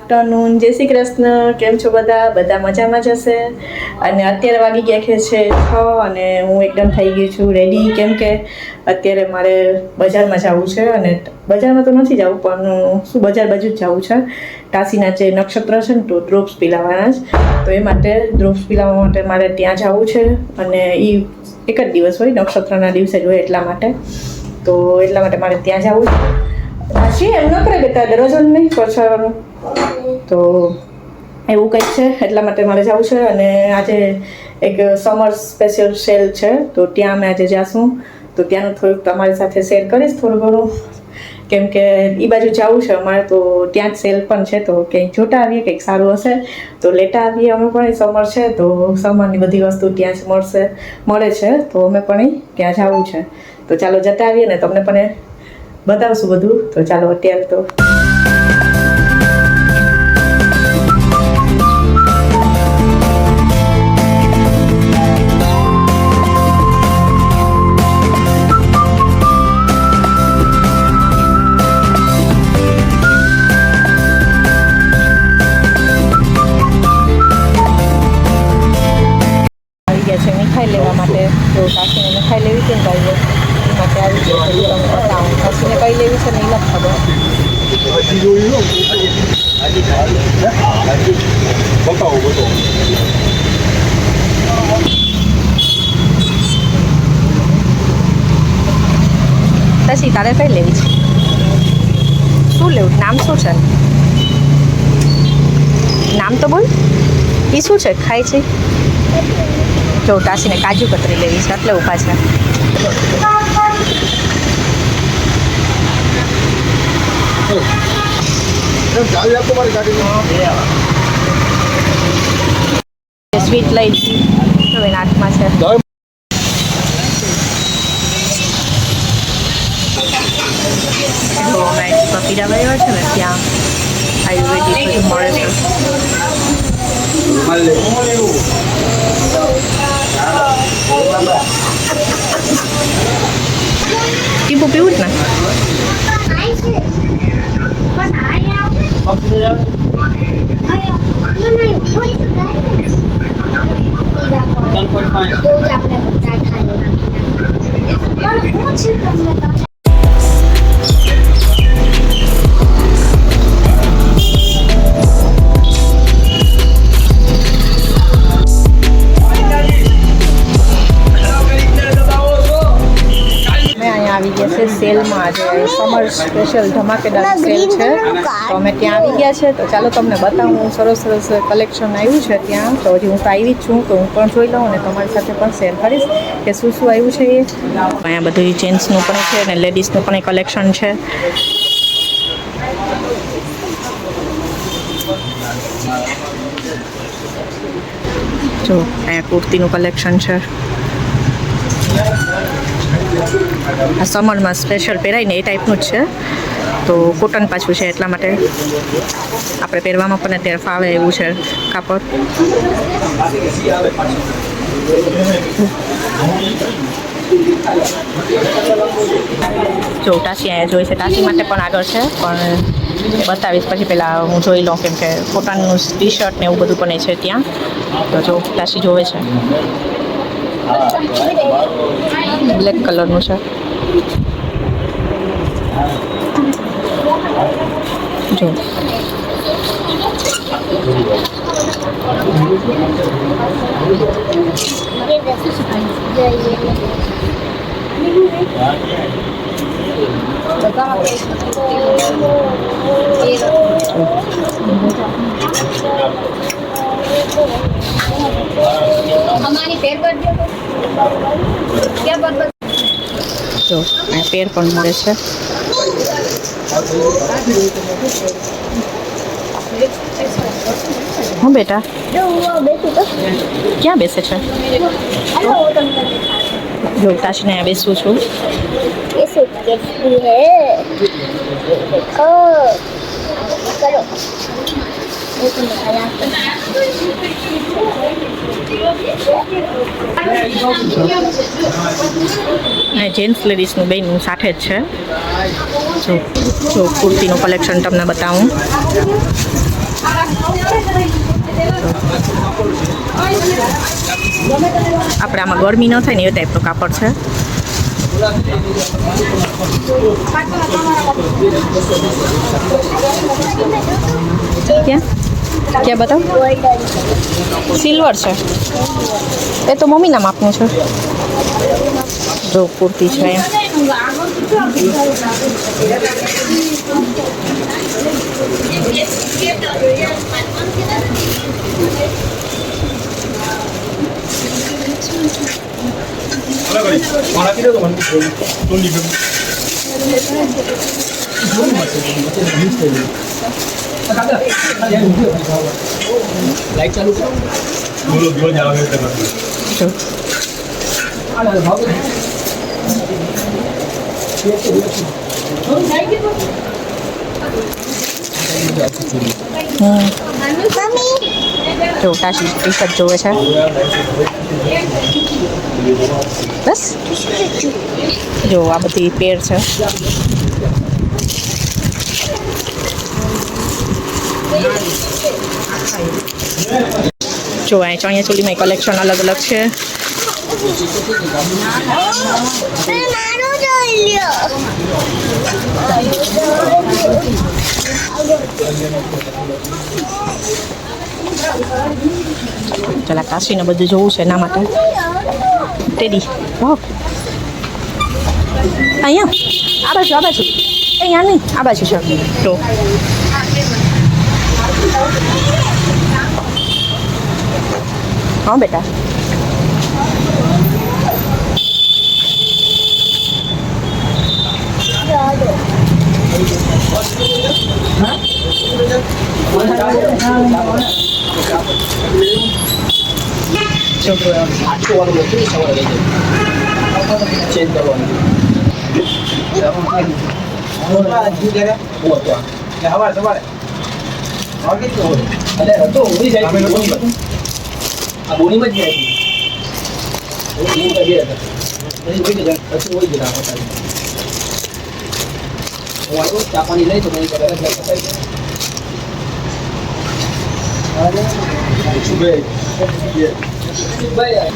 Afternoon जय श्री कृष्ण केम छो બધા મજામાં જ હશે અને અત્યારે વાગી ગયા છે 6 અને હું એકદમ થઈ ગઈ છું રેડી કેમ કે અત્યારે મારે બજારમાં જવું છે અને બજારમાં તો નથી જવું પણ શું બજાર બાજુ જ જવું છે કાશીના જે નક્ષત્ર છે ને તો ડ્રોપ્સ પીલાવવાના જ તો એ માટે ડ્રોપ્સ પીલાવવા માટે મારે ત્યાં જવું છે અને એ એક જ દિવસ હોય નક્ષત્રના દિવસે જ હોય એટલા માટે મારે ત્યાં જવું છે આશી એમ ન કરે બેટા દરરોજ નહીં પછાડવાનું તો એવું કંઈક છે એટલા માટે મારે જવું છે અને આજે એક સમર સ્પેશિયલ સેલ છે તો ત્યાં અમે આજે જાશું તો ત્યાંનું થોડુંક તમારી સાથે શેર કરીશ થોડું ઘણું કેમ કે એ બાજુ જવું છે અમારે તો ત્યાં જ સેલ પણ છે તો કંઈક જોતા આવીએ કંઈક સારું હશે તો લેતા આવીએ અમે પણ સમર છે તો સમરની બધી વસ્તુ ત્યાં જ મળે છે તો અમે પણ ત્યાં જવું છે તો ચાલો જતા આવીએ ને તમને પણ બતાવશું બધું તો ચાલો અત્યારે તો મીઠાઈ લેવા માટે જો કાશીને મીઠાઈ લેવી છે ને ભાઈ એ માટે આવી ગયો તમને બતાવું કાશીને કઈ લેવી છે ને એ નથી ખબર પછી તારે કઈ લેવી છે શું લેવું નામ શું છે નામ તો બોલ એ શું છે ખાય છે જો કાશીને કાજુ કતરી લેવી છે એટલે ઊભા છે સ્વીટ લઈ હવે નાકમાં છે પપીડા આવ્યા છે ને ત્યાં આયુર્વેદિક બધું મળે છે ટીપુ પીવું જ ને આવી ગયા છે સેલમાં આજે સમર સ્પેશિયલ ધમાકેદાર સેલ છે તો અમે ત્યાં આવી ગયા છે તો ચાલો તમને બતાવું સરસ કલેક્શન આવ્યું છે ત્યાં તો હજી હું તો આવી જ છું તો હું પણ જોઈ લઉં અને તમારી સાથે પણ શેર કરીશ કે શું આવ્યું છે એ અહીંયા બધું જેન્ટ્સનું પણ છે અને લેડીઝનું પણ કલેક્શન છે જો અહીંયા કુર્તીનું કલેક્શન છે આ સમરમાં સ્પેશિયલ પહેરાય ને એ ટાઈપનું જ છે તો કોટન પાછું છે એટલા માટે આપણે પહેરવામાં પણ અત્યારે ફાવે એવું છે કાપડ જો ટાસી અહીંયા જોઈ છે ટાસી માટે પણ આગળ છે પણ બતાવીશ પછી પહેલાં હું જોઈ લઉં કેમ કે કોટનનું ટી શર્ટ ને એવું બધું પણ છે ત્યાં તો જો ટાસી જોવે છે બ્લેક કલરનું છે જો हमारी पैर पर क्या पर જો આ પેર પણ મળે છે હું બેટા ક્યાં બેસે છે જો તાશીને અહીંયા બેસું છું જેન્ટ્સ લેડીઝનું બેનું સાથે જ છે જો કુર્તીનું કલેક્શન તમને બતાવું. આપણે આમાં ગરમી ન થાય ને એ ટાઈપનું કાપડ છે. ક્યાં ક્યાં બતાવ. સિલ્વર છે એ તો મમ્મીના માપનું છે. જો કુર્તી છે એમ. જો ટી શર્ટ જોવે છે બસ. જો આ બધી પેર છે. જો અહીં ચણિયા ચોલીમાં કલેક્શન અલગ અલગ છે. ચાલ કાશીને બધું જોવું છે એના માટે. ટેડી વાહ. અહીંયા આ બાજુ અહીંયા નહીં આ બાજુ છે. તો હા બેટા.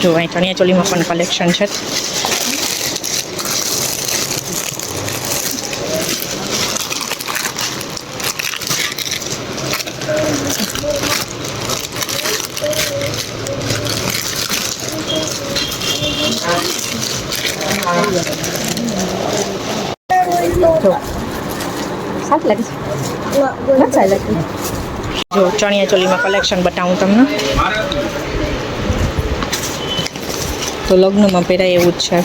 જો અહીં ચણિયા ચોલીમાં પણ કલેક્શન છે. સારું લાગે છે. જો ચણિયા ચોલીમાં કલેક્શન બતાવું તમને. તો લગ્નમાં પહેરાય એવું જ છે.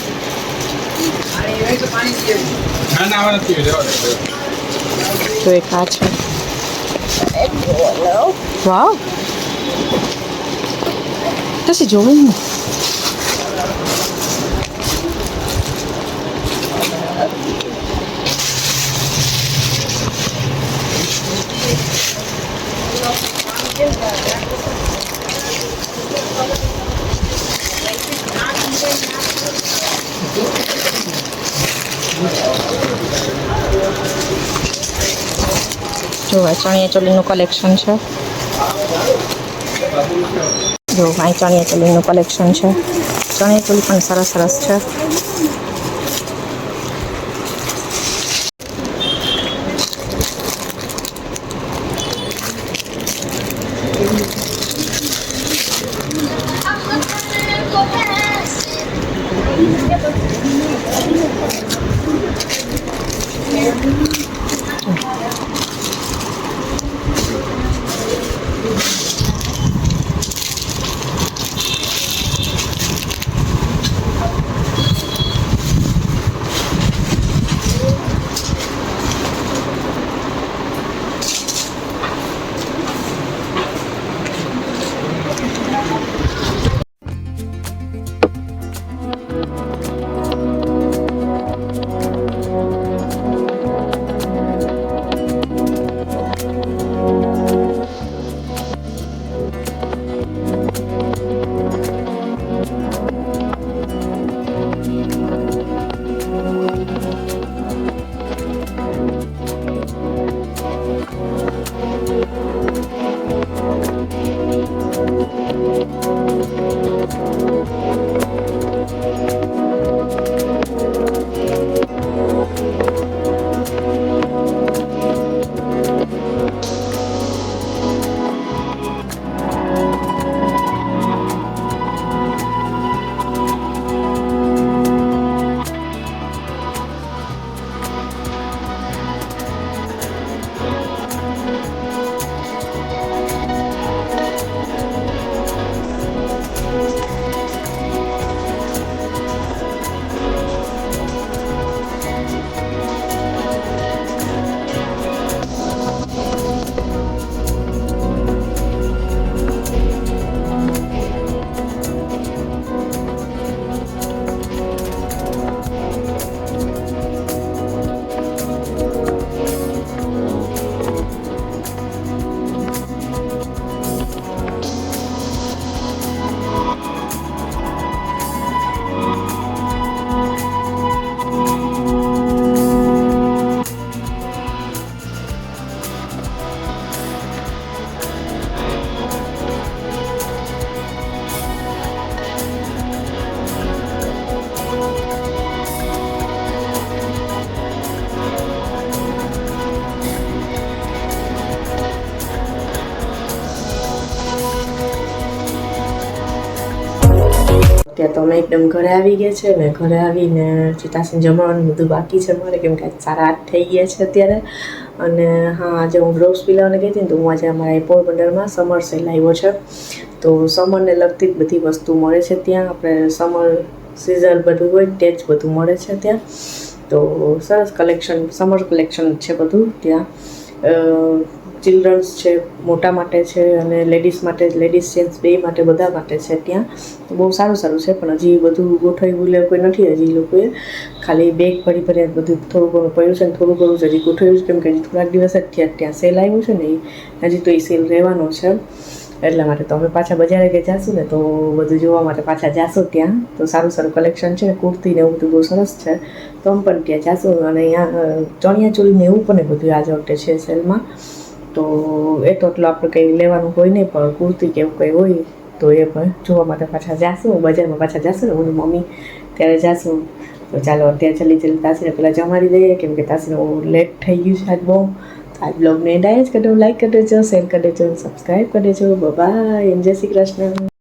તો એક આ છે. વાવ તસી જોવું ને. જો આ ચણિયા ચોલીનું કલેક્શન છે. જો આ ચણિયા ચોલીનું કલેક્શન છે. ચણિયા ચોલી પણ સરસ સરસ છે. ત્યાં તો અમે એકદમ ઘરે આવી ગયા છે ને ઘરે આવીને ચિતાસીને જમવાનું બધું બાકી છે મારે, કેમ કે 8:30 થઈ ગયા છે અત્યારે. અને હા, આજે હું બ્રોસ પીલાવને ગઈ હતી ને તો હું આજે અમારા પોરબંદરમાં સમર સેલ આવ્યો છે, તો સમરને લગતી જ બધી વસ્તુ મળે છે ત્યાં. આપણે સમર સિઝન બધું હોય તે જ બધું મળે છે ત્યાં. તો સરસ કલેક્શન, સમર કલેક્શન છે બધું ત્યાં. ચિલ્ડ્રન્સ છે, મોટા માટે છે અને લેડીઝ માટે, લેડીઝ જેન્ટ્સ બે માટે, બધા માટે છે ત્યાં. તો બહુ સારું છે, પણ હજી બધું ગોઠવ્યું લે કોઈ નથી હજી એ લોકોએ. ખાલી બેગ ભરી બધું થોડું ઘણું પડ્યું છે ને થોડું ઘણું જ હજી ગોઠવ્યું છે, કેમ કે હજી થોડાક દિવસ જ થયા ત્યાં સેલ આવ્યું છે ને હજી તો એ સેલ રહેવાનો છે. એટલા માટે તો અમે પાછા બજારે કે જાશું ને તો બધું જોવા માટે પાછા જાશું ત્યાં. તો સારું કલેક્શન છે, કુર્તી ને એવું બધું બહુ સરસ છે, તો અમે પણ ત્યાં જાશું. અને અહીંયા ચણિયા ચોળી ને એવું પણ બધું આ વખતે છે સેલમાં. તો એ તો એટલું આપણે કંઈ લેવાનું હોય નહીં, પણ કુર્તી કે એવું કંઈ હોય તો એ પણ જોવા માટે પાછા જાશું, બજારમાં પાછા જાશું ને હું મમ્મી ત્યારે જાશું. તો ચાલો અત્યારે જલ્દી તાસીને પહેલાં જમાડી દઈએ, કેમ કે તાસીને લેટ થઈ ગયું છે આજ બહુ. તો આ બ્લોગને એન્ડ જ કરી દો, લાઈક કરી દેજો, શેર કરી દેજો, સબસ્ક્રાઈબ કરી દેજો. બાય, જય શ્રી કૃષ્ણ.